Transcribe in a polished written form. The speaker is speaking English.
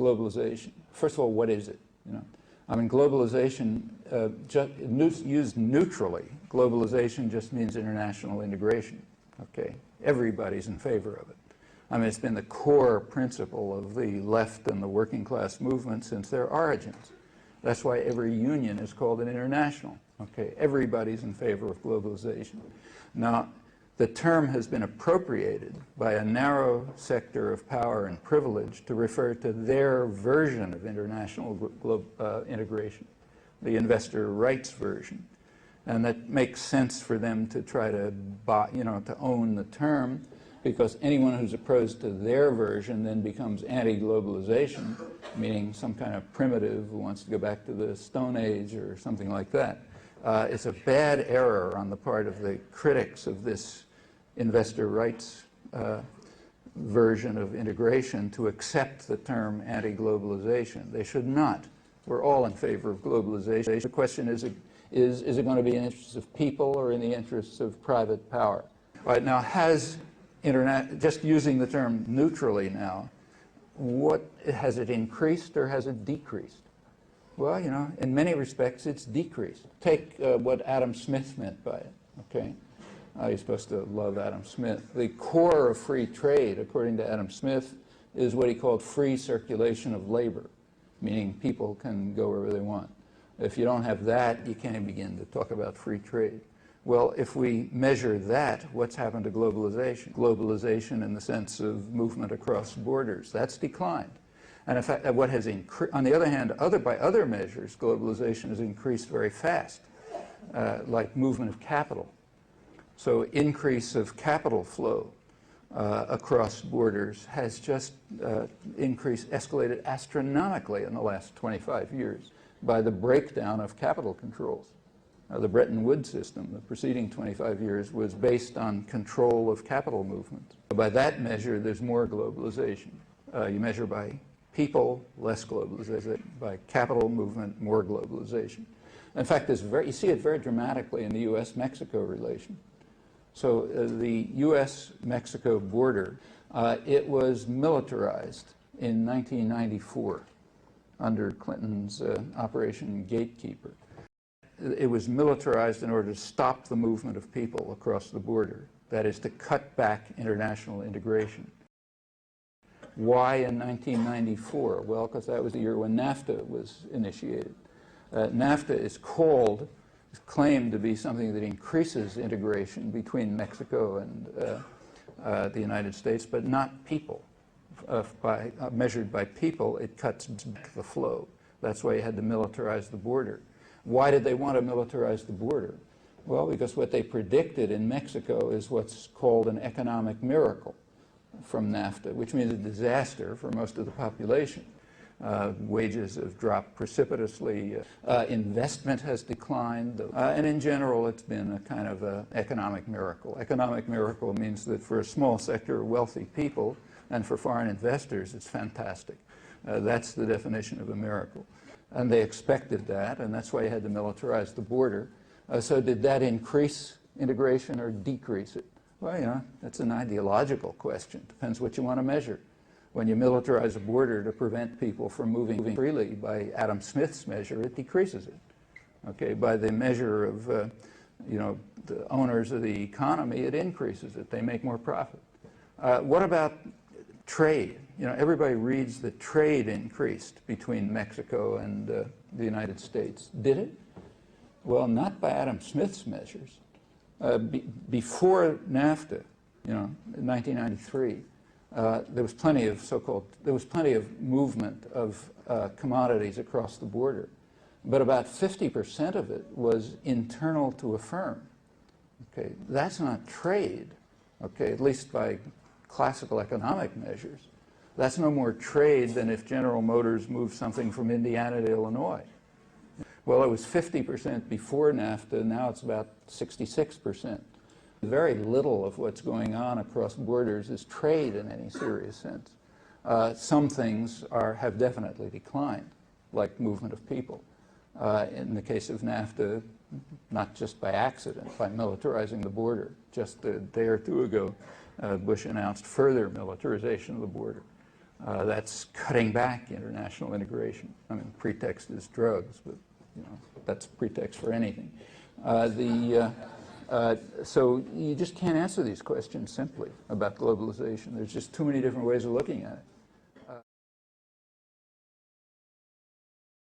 globalization. First of all, what is it? I mean, globalization, used neutrally, globalization just means international integration. Okay, everybody's in favor of it. I mean, it's been the core principle of the left and the working class movement since their origins. That's why every union is called an international. Okay, everybody's in favor of globalization. Now, the term has been appropriated by a narrow sector of power and privilege to refer to their version of international integration, the investor rights version. And that makes sense for them to try to to own the term, because anyone who's opposed to their version then becomes anti-globalization, meaning some kind of primitive who wants to go back to the Stone Age or something like that. It's a bad error on the part of the critics of this investor rights version of integration to accept the term anti-globalization. They should not. We're all in favor of globalization. The question is it going to be in the interests of people or in the interests of private power? All right, now just using the term neutrally now, has it increased or has it decreased? Well, in many respects, it's decreased. Take what Adam Smith meant by it, okay? You're supposed to love Adam Smith. The core of free trade, according to Adam Smith, is what he called free circulation of labor, meaning people can go wherever they want. If you don't have that, you can't begin to talk about free trade. Well, if we measure that, what's happened to globalization? Globalization in the sense of movement across borders, that's declined. And in fact, what has increased, on the other hand, by other measures, globalization has increased very fast, like movement of capital. So increase of capital flow across borders has just escalated astronomically in the last 25 years by the breakdown of capital controls. The Bretton Woods system, the preceding 25 years, was based on control of capital movement. By that measure, there's more globalization. You measure by people, less globalization. By capital movement, more globalization. In fact, you see it very dramatically in the U.S.-Mexico relation. So the U.S.-Mexico border, it was militarized in 1994 under Clinton's Operation Gatekeeper. It was militarized in order to stop the movement of people across the border. That is, to cut back international integration. Why in 1994? Well, because that was the year when NAFTA was initiated. NAFTA is claimed to be something that increases integration between Mexico and the United States, but not people. Measured by people, it cuts back the flow. That's why you had to militarize the border. Why did they want to militarize the border? Well, because what they predicted in Mexico is what's called an economic miracle from NAFTA, which means a disaster for most of the population. Wages have dropped precipitously, investment has declined, and in general it's been a kind of an economic miracle. Economic miracle means that for a small sector of wealthy people and for foreign investors it's fantastic. That's the definition of a miracle. And they expected that, and that's why you had to militarize the border. So did that increase integration or decrease it? Well, that's an ideological question. Depends what you want to measure. When you militarize a border to prevent people from moving freely, by Adam Smith's measure, it decreases it. Okay, by the measure of, the owners of the economy, it increases it. They make more profit. What about trade? Everybody reads that trade increased between Mexico and the United States. Did it? Well, not by Adam Smith's measures. Before NAFTA, in 1993, there was plenty of movement of commodities across the border, but about 50% of it was internal to a firm. Okay, that's not trade. Okay, at least by classical economic measures. That's no more trade than if General Motors moved something from Indiana to Illinois. Well, it was 50% before NAFTA, now it's about 66%. Very little of what's going on across borders is trade in any serious sense. Some things have definitely declined, like movement of people. In the case of NAFTA, not just by accident, by militarizing the border. Just a day or two ago, Bush announced further militarization of the border. That's cutting back international integration. I mean, pretext is drugs, but that's pretext for anything. So you just can't answer these questions simply about globalization. There's just too many different ways of looking at it.